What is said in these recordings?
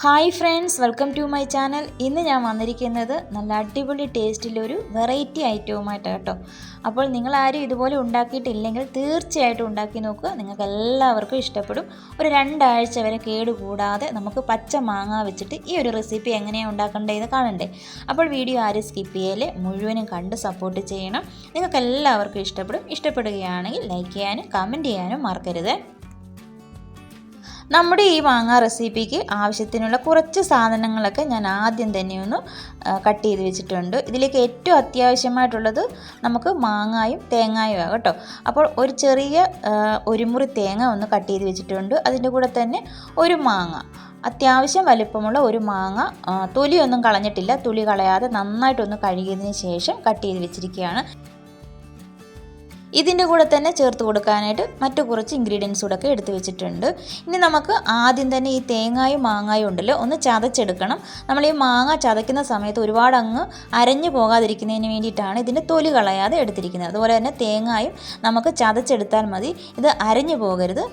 Hi friends, welcome to my channel. ഇന്ന് ഞാൻ വന്നിരിക്കുന്നത് നല്ല അടിപൊളി ടേസ്റ്റിലൊരു വെറൈറ്റി ഐറ്റവുമായിട്ടാണ് കേട്ടോ. അപ്പോൾ നിങ്ങളാരും ഇതുപോലെ ഉണ്ടാക്കിയിട്ടില്ലെങ്കിൽ തീർച്ചയായിട്ടും ഉണ്ടാക്കി നോക്കുക. നിങ്ങൾക്ക് എല്ലാവർക്കും ഇഷ്ടപ്പെടും. ഒരു 2 ആഴ്ച വരെ കേടുകൂടാതെ നമുക്ക് പച്ച മാങ്ങ വെച്ചിട്ട് ഈ ഒരു റെസിപ്പി എങ്ങനെയാണ് ഉണ്ടാക്കേണ്ടതെന്ന് കാണണ്ടേ. അപ്പോൾ വീഡിയോ ആരും സ്കിപ്പ് ചെയ്യല്ലേ, മുഴുവനും കണ്ട് സപ്പോർട്ട് ചെയ്യണം. നിങ്ങൾക്ക് എല്ലാവർക്കും ഇഷ്ടപ്പെടും. ഇഷ്ടപ്പെടുകയാണെങ്കിൽ ലൈക്ക് ചെയ്യാനും കമൻറ്റ് ചെയ്യാനും മറക്കരുത്. നമ്മുടെ ഈ മാങ്ങ റെസിപ്പിക്ക് ആവശ്യത്തിനുള്ള കുറച്ച് സാധനങ്ങളൊക്കെ ഞാൻ ആദ്യം തന്നെ ഒന്ന് കട്ട് ചെയ്ത് വെച്ചിട്ടുണ്ട്. ഇതിലേക്ക് ഏറ്റവും അത്യാവശ്യമായിട്ടുള്ളത് നമുക്ക് മാങ്ങായും തേങ്ങായും ആകും കേട്ടോ. അപ്പോൾ ഒരു ചെറിയ ഒരു മുറി തേങ്ങ ഒന്ന് കട്ട് ചെയ്ത് വെച്ചിട്ടുണ്ട്. അതിൻ്റെ കൂടെ തന്നെ ഒരു മാങ്ങ, അത്യാവശ്യം വലിപ്പമുള്ള ഒരു മാങ്ങ, തൊലിയൊന്നും കളഞ്ഞിട്ടില്ല, തൊലി കളയാതെ നന്നായിട്ടൊന്ന് കഴുകിയതിന് ശേഷം കട്ട് ചെയ്ത് വെച്ചിരിക്കുകയാണ്. ഇതിൻ്റെ കൂടെ തന്നെ ചേർത്ത് കൊടുക്കാനായിട്ട് മറ്റു കുറച്ച് ഇൻഗ്രീഡിയൻസ് കൂടെ ഒക്കെ എടുത്ത് വെച്ചിട്ടുണ്ട്. ഇനി നമുക്ക് ആദ്യം തന്നെ ഈ തേങ്ങായും മാങ്ങായും ഉണ്ടല്ലോ ഒന്ന് ചതച്ചെടുക്കണം. നമ്മൾ ഈ മാങ്ങ ചതയ്ക്കുന്ന സമയത്ത് ഒരുപാട് അങ്ങ് അരഞ്ഞു പോകാതിരിക്കുന്നതിന് വേണ്ടിയിട്ടാണ് ഇതിൻ്റെ തൊലി കളയാതെ എടുത്തിരിക്കുന്നത്. അതുപോലെ തന്നെ തേങ്ങായും നമുക്ക് ചതച്ചെടുത്താൽ മതി, ഇത് അരഞ്ഞു പോകരുത്.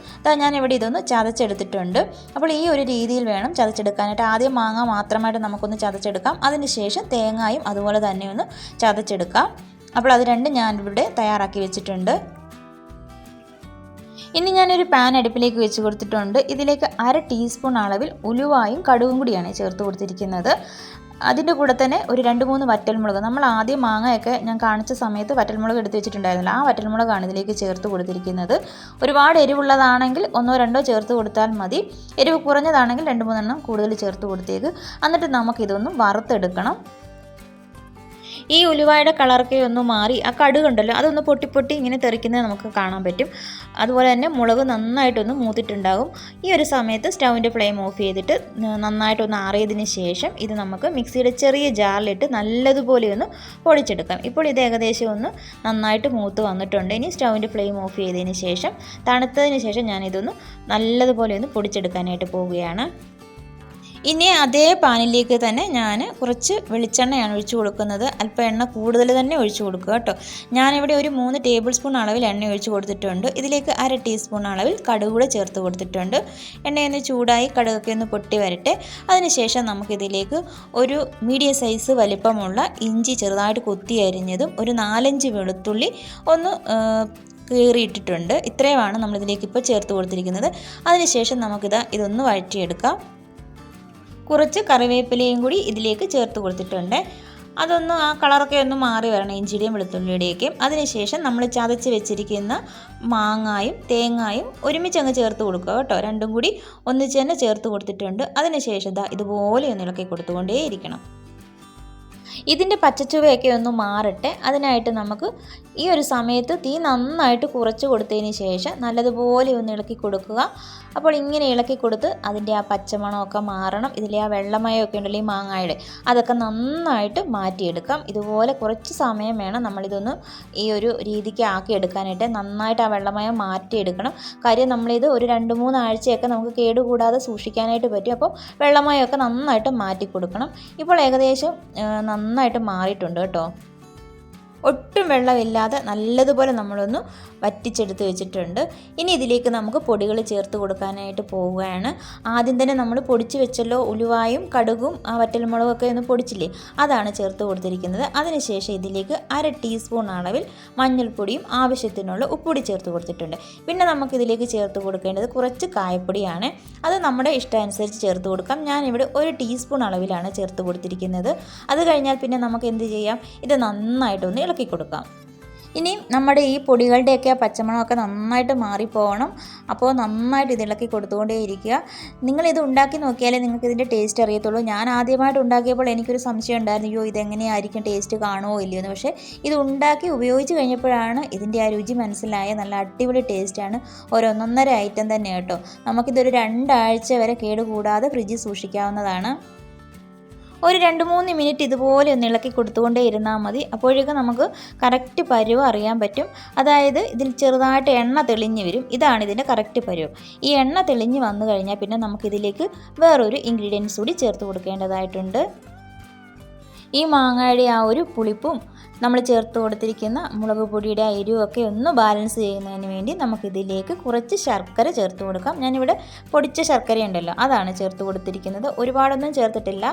ഞാനിവിടെ ഇതൊന്ന് ചതച്ചെടുത്തിട്ടുണ്ട്. അപ്പോൾ ഈ ഒരു രീതിയിൽ വേണം ചതച്ചെടുക്കാനായിട്ട്. ആദ്യം മാങ്ങ മാത്രമായിട്ട് നമുക്കൊന്ന് ചതച്ചെടുക്കാം, അതിന് ശേഷം തേങ്ങായും അതുപോലെ തന്നെ ഒന്ന് ചതച്ചെടുക്കാം. അപ്പോൾ അത് രണ്ടും ഞാനിവിടെ തയ്യാറാക്കി വെച്ചിട്ടുണ്ട്. ഇനി ഞാനൊരു പാൻ അടുപ്പിലേക്ക് വെച്ച് കൊടുത്തിട്ടുണ്ട്. ഇതിലേക്ക് 1/2 ടീസ്പൂൺ അളവിൽ ഉലുവായും കടുകും കൂടിയാണ് ചേർത്ത് കൊടുത്തിരിക്കുന്നത്. അതിൻ്റെ കൂടെ തന്നെ ഒരു 2-3 വറ്റൽമുളക്, നമ്മൾ ആദ്യം മാങ്ങയൊക്കെ ഞാൻ കാണിച്ച സമയത്ത് വറ്റൽമുളക് എടുത്ത് വെച്ചിട്ടുണ്ടായിരുന്നില്ല, ആ വറ്റൽമുളകാണ് ഇതിലേക്ക് ചേർത്ത് കൊടുത്തിരിക്കുന്നത്. ഒരുപാട് എരിവുള്ളതാണെങ്കിൽ 1-2 ചേർത്ത് കൊടുത്താൽ മതി. എരിവ് കുറഞ്ഞതാണെങ്കിൽ 2-3 എണ്ണം കൂടുതൽ ചേർത്ത് കൊടുത്തേക്ക്. എന്നിട്ട് നമുക്കിതൊന്ന് വറുത്തെടുക്കണം. ഈ ഉലുവായുടെ കളറൊക്കെ ഒന്ന് മാറി ആ കടുകുണ്ടല്ലോ അതൊന്ന് പൊട്ടി ഇങ്ങനെ തെറിക്കുന്നത് നമുക്ക് കാണാൻ പറ്റും. അതുപോലെ തന്നെ മുളക് നന്നായിട്ടൊന്ന് മൂത്തിട്ടുണ്ടാകും. ഈ ഒരു സമയത്ത് സ്റ്റൗവിൻ്റെ ഫ്ലെയിം ഓഫ് ചെയ്തിട്ട് നന്നായിട്ടൊന്ന് ആറിയതിന് ശേഷം ഇത് നമുക്ക് മിക്സിയുടെ ചെറിയ ജാറിലിട്ട് നല്ലതുപോലെ ഒന്ന് പൊടിച്ചെടുക്കാം. ഇപ്പോൾ ഇത് ഏകദേശം ഒന്ന് നന്നായിട്ട് മൂത്ത് വന്നിട്ടുണ്ട്. ഇനി സ്റ്റൗവിൻ്റെ ഫ്ലെയിം ഓഫ് ചെയ്തതിന് ശേഷം തണുത്തതിന് ശേഷം ഞാനിതൊന്ന് നല്ലതുപോലെ ഒന്ന് പൊടിച്ചെടുക്കാനായിട്ട് പോവുകയാണ്. ഇനി അതേ പാനിലേക്ക് തന്നെ ഞാൻ കുറച്ച് വെളിച്ചെണ്ണയാണ് ഒഴിച്ചു കൊടുക്കുന്നത്. അല്പം എണ്ണ കൂടുതൽ തന്നെ ഒഴിച്ചു കൊടുക്കുക കേട്ടോ. ഞാനിവിടെ ഒരു 3 ടേബിൾ സ്പൂൺ അളവിൽ എണ്ണ ഒഴിച്ചു കൊടുത്തിട്ടുണ്ട്. ഇതിലേക്ക് 1/2 ടീസ്പൂൺ അളവിൽ കടുക് കൂടെ ചേർത്ത് കൊടുത്തിട്ടുണ്ട്. എണ്ണയൊന്ന് ചൂടായി കടുകൊക്കെ ഒന്ന് പൊട്ടി വരട്ടെ. അതിനുശേഷം നമുക്കിതിലേക്ക് ഒരു മീഡിയം സൈസ് വലിപ്പമുള്ള ഇഞ്ചി ചെറുതായിട്ട് കൊത്തി അരിഞ്ഞതും ഒരു 4-5 വെളുത്തുള്ളി ഒന്ന് കീറിയിട്ടിട്ടുണ്ട്. ഇത്രയുമാണ് നമ്മളിതിലേക്ക് ഇപ്പോൾ ചേർത്ത് കൊടുത്തിരിക്കുന്നത്. അതിനുശേഷം ഇതൊന്ന് വഴറ്റിയെടുക്കാം. കുറച്ച് കറിവേപ്പിലയും കൂടി ഇതിലേക്ക് ചേർത്ത് കൊടുത്തിട്ടുണ്ട്. അതൊന്ന് ആ കളറൊക്കെ ഒന്ന് മാറി വരണം, ഇഞ്ചിയുടെയും വെളുത്തുള്ളിയുടെയൊക്കെയും. അതിനുശേഷം നമ്മൾ ചതച്ച് വെച്ചിരിക്കുന്ന മാങ്ങായും തേങ്ങായും ഒരുമിച്ച് അങ്ങ് ചേർത്ത് കൊടുക്കുക കേട്ടോ. രണ്ടും കൂടി ഒന്നിച്ച് തന്നെ ചേർത്ത് കൊടുത്തിട്ടുണ്ട്. അതിനുശേഷം ഇതുപോലെ ഒന്ന് ഇളക്കി കൊടുത്തുകൊണ്ടേയിരിക്കണം. ഇതിൻ്റെ പച്ചച്ചുവയൊക്കെ ഒന്ന് മാറട്ടെ. അതിനായിട്ട് നമുക്ക് ഈ ഒരു സമയത്ത് തീ നന്നായിട്ട് കുറച്ച് കൊടുത്തതിന് ശേഷം നല്ലതുപോലെ ഒന്ന് ഇളക്കി കൊടുക്കുക. അപ്പോൾ ഇങ്ങനെ ഇളക്കി കൊടുത്ത് അതിൻ്റെ ആ പച്ചമണമൊക്കെ മാറണം. ഇതിലെ ആ വെള്ളമയമൊക്കെ ഉണ്ടല്ലോ ഈ മാങ്ങായുടെ, അതൊക്കെ നന്നായിട്ട് മാറ്റിയെടുക്കാം. ഇതുപോലെ കുറച്ച് സമയം വേണം നമ്മളിതൊന്ന് ഈ ഒരു രീതിക്ക് ആക്കിയെടുക്കാനായിട്ട്. നന്നായിട്ട് ആ വെള്ളമയം മാറ്റിയെടുക്കണം. കാര്യം നമ്മളിത് ഒരു 2-3 ആഴ്ചയൊക്കെ നമുക്ക് കേടുകൂടാതെ സൂക്ഷിക്കാനായിട്ട് പറ്റും. അപ്പോൾ വെള്ളമയമൊക്കെ നന്നായിട്ട് മാറ്റി കൊടുക്കണം. ഇപ്പോൾ ഏകദേശം നന്നായിട്ട് മാറിയിട്ടുണ്ട് കേട്ടോ. ഒട്ടും വെള്ളമില്ലാതെ നല്ലതുപോലെ നമ്മളൊന്ന് വറ്റിച്ചെടുത്ത് വെച്ചിട്ടുണ്ട്. ഇനി ഇതിലേക്ക് നമുക്ക് പൊടികൾ ചേർത്ത് കൊടുക്കാനായിട്ട് പോവുകയാണ്. ആദ്യം തന്നെ നമ്മൾ പൊടിച്ച് വെച്ചല്ലോ ഉലുവായും കടുകും വറ്റൽമുളകൊക്കെ ഒന്ന് പൊടിച്ചില്ലേ, അതാണ് ചേർത്ത് കൊടുത്തിരിക്കുന്നത്. അതിനുശേഷം ഇതിലേക്ക് 1/2 ടീസ്പൂൺ അളവിൽ മഞ്ഞൾപ്പൊടിയും ആവശ്യത്തിനുള്ള ഉപ്പുപൊടി ചേർത്ത് കൊടുത്തിട്ടുണ്ട്. പിന്നെ നമുക്കിതിലേക്ക് ചേർത്ത് കൊടുക്കേണ്ടത് കുറച്ച് കായപ്പൊടിയാണ്. അത് നമ്മുടെ ഇഷ്ടമനുസരിച്ച് ചേർത്ത് കൊടുക്കാം. ഞാനിവിടെ 1 ടീസ്പൂൺ അളവിലാണ് ചേർത്ത് കൊടുത്തിരിക്കുന്നത്. അത് കഴിഞ്ഞാൽ പിന്നെ നമുക്ക് എന്ത് ചെയ്യാം, ഇത് നന്നായിട്ടൊന്ന് ഇളക്കി കൊടുക്കാം. ഇനി നമ്മുടെ ഈ പൊടികളുടെയൊക്കെ പച്ചമണമൊക്കെ നന്നായിട്ട് മാറിപ്പോകണം. അപ്പോൾ നന്നായിട്ട് ഇത് ഇളക്കി കൊടുത്തുകൊണ്ടേയിരിക്കുക. നിങ്ങളിത് ഉണ്ടാക്കി നോക്കിയാലേ നിങ്ങൾക്ക് ഇതിൻ്റെ ടേസ്റ്റ് അറിയത്തുള്ളൂ. ഞാൻ ആദ്യമായിട്ട് ഉണ്ടാക്കിയപ്പോൾ എനിക്കൊരു സംശയം ഉണ്ടായിരുന്നു, അയ്യോ ഇതെങ്ങനെയായിരിക്കും, ടേസ്റ്റ് കാണുമോ ഇല്ലയോ എന്ന്. പക്ഷേ ഇത് ഉണ്ടാക്കി ഉപയോഗിച്ച് കഴിഞ്ഞപ്പോഴാണ് ഇതിൻ്റെ ആ രുചി മനസ്സിലായ. നല്ല അടിപൊളി ടേസ്റ്റാണ്. ഒരു 1.5 ഐറ്റം തന്നെ കേട്ടോ. നമുക്കിതൊരു 2 ആഴ്ച വരെ കേടുകൂടാതെ ഫ്രിഡ്ജിൽ സൂക്ഷിക്കാവുന്നതാണ്. ഒരു 2-3 മിനിറ്റ് ഇതുപോലെ ഒന്ന് ഇളക്കി കൊടുത്തുകൊണ്ടേ ഇരുന്നാൽ മതി. അപ്പോഴേക്കും നമുക്ക് കറക്റ്റ് പരുവം അറിയാൻ പറ്റും. അതായത് ഇതിൽ ചെറുതായിട്ട് എണ്ണ തെളിഞ്ഞ് വരും. ഇതാണ് ഇതിൻ്റെ കറക്റ്റ് പരുവം. ഈ എണ്ണ തെളിഞ്ഞ് വന്നു കഴിഞ്ഞാൽ പിന്നെ നമുക്കിതിലേക്ക് വേറൊരു ഇൻഗ്രീഡിയൻസ് കൂടി ചേർത്ത് കൊടുക്കേണ്ടതായിട്ടുണ്ട്. ഈ മാങ്ങയുടെ ആ ഒരു പുളിപ്പും നമ്മൾ ചേർത്ത് കൊടുത്തിരിക്കുന്ന മുളക് പൊടിയുടെ ആ എരിവൊക്കെ ഒന്ന് ബാലൻസ് ചെയ്യുന്നതിന് വേണ്ടി നമുക്കിതിലേക്ക് കുറച്ച് ശർക്കര ചേർത്ത് കൊടുക്കാം. ഞാനിവിടെ പൊടിച്ച ശർക്കര ഉണ്ടല്ലോ അതാണ് ചേർത്ത് കൊടുത്തിരിക്കുന്നത്. ഒരുപാടൊന്നും ചേർത്തിട്ടില്ല.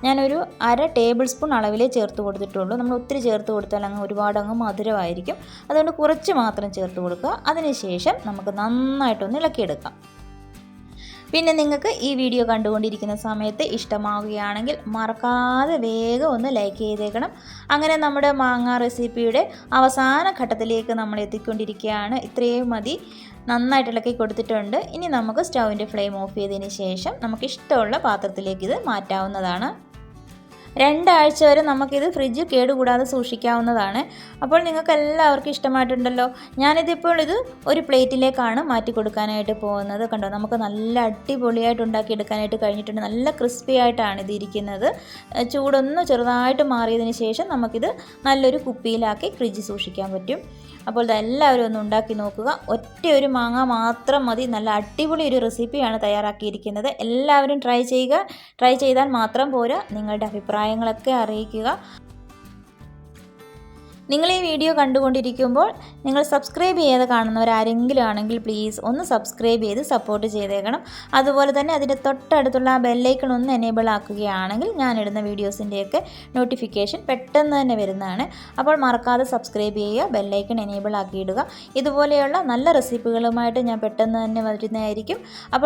ഞാനൊരു 1/2 ടേബിൾ സ്പൂൺ അളവിലേ ചേർത്ത് കൊടുത്തിട്ടുള്ളൂ. നമ്മൾ ഒത്തിരി ചേർത്ത് കൊടുത്താൽ ഒരുപാടങ്ങ് മധുരമായിരിക്കും. അതുകൊണ്ട് കുറച്ച് മാത്രം ചേർത്ത് കൊടുക്കുക. അതിനുശേഷം നമുക്ക് നന്നായിട്ടൊന്ന് ഇളക്കിയെടുക്കാം. പിന്നെ നിങ്ങൾക്ക് ഈ വീഡിയോ കണ്ടുകൊണ്ടിരിക്കുന്ന സമയത്ത് ഇഷ്ടമാവുകയാണെങ്കിൽ മറക്കാതെ വേഗം ഒന്ന് ലൈക്ക് ചെയ്തേക്കണം. അങ്ങനെ നമ്മുടെ മാങ്ങ റെസിപ്പിയുടെ അവസാന ഘട്ടത്തിലേക്ക് നമ്മൾ എത്തിക്കൊണ്ടിരിക്കുകയാണ്. ഇത്രയും മതി. നന്നായിട്ട് ഇളക്കി കൊടുത്തിട്ടുണ്ട്. ഇനി നമുക്ക് സ്റ്റൗവിൻ്റെ ഫ്ലെയിം ഓഫ് ചെയ്തതിന് ശേഷം നമുക്ക് ഇഷ്ടമുള്ള പാത്രത്തിലേക്ക് ഇത് മാറ്റാവുന്നതാണ്. 2 ആഴ്ച വരെ നമുക്കിത് ഫ്രിഡ്ജിൽ കേടുകൂടാതെ സൂക്ഷിക്കാവുന്നതാണ്. അപ്പോൾ നിങ്ങൾക്ക് എല്ലാവർക്കും ഇഷ്ടമായിട്ടുണ്ടല്ലോ. ഞാനിതിപ്പോൾ ഇത് ഒരു പ്ലേറ്റിലേക്കാണ് മാറ്റി കൊടുക്കാനായിട്ട് പോകുന്നത്. കണ്ടോ, നമുക്ക് നല്ല അടിപൊളിയായിട്ട് ഉണ്ടാക്കിയെടുക്കാനായിട്ട് കഴിഞ്ഞിട്ടുണ്ട്. നല്ല ക്രിസ്പി ആയിട്ടാണ് ഇത് ഇരിക്കുന്നത്. ചൂടൊന്ന് ചെറുതായിട്ട് മാറിയതിന് ശേഷം നമുക്കിത് നല്ലൊരു കുപ്പിയിലാക്കി ഫ്രിഡ്ജിൽ സൂക്ഷിക്കാൻ പറ്റും. അപ്പോൾ ഇതെല്ലാവരും ഒന്ന് ഉണ്ടാക്കി നോക്കുക. ഒറ്റയൊരു മാങ്ങ മാത്രം മതി. നല്ല അടിപൊളി ഒരു റെസിപ്പിയാണ് തയ്യാറാക്കിയിരിക്കുന്നത്. എല്ലാവരും ട്രൈ ചെയ്യുക. ട്രൈ ചെയ്താൽ മാത്രം പോരാ, നിങ്ങളുടെ അഭിപ്രായങ്ങളൊക്കെ അറിയിക്കുക. നിങ്ങൾ ഈ വീഡിയോ കണ്ടുകൊണ്ടിരിക്കുമ്പോൾ നിങ്ങൾ സബ്സ്ക്രൈബ് ചെയ്യാതെ കാണുന്നവരാരെങ്കിലും ആണെങ്കിൽ പ്ലീസ് ഒന്ന് സബ്സ്ക്രൈബ് ചെയ്ത് സപ്പോർട്ട് ചെയ്തേക്കണം. അതുപോലെ തന്നെ അതിൻ്റെ തൊട്ടടുത്തുള്ള ആ ബെല്ലൈക്കൺ ഒന്ന് എനേബിൾ ആക്കുകയാണെങ്കിൽ ഞാനിടുന്ന വീഡിയോസിൻ്റെയൊക്കെ നോട്ടിഫിക്കേഷൻ പെട്ടെന്ന് തന്നെ വരുന്നതാണ്. അപ്പോൾ മറക്കാതെ സബ്സ്ക്രൈബ് ചെയ്യുക, ബെല്ലൈക്കൺ എനേബിൾ ആക്കിയിടുക. ഇതുപോലെയുള്ള നല്ല റെസിപ്പികളുമായിട്ട് ഞാൻ പെട്ടെന്ന് തന്നെ വരുന്നതായിരിക്കും. അപ്പോൾ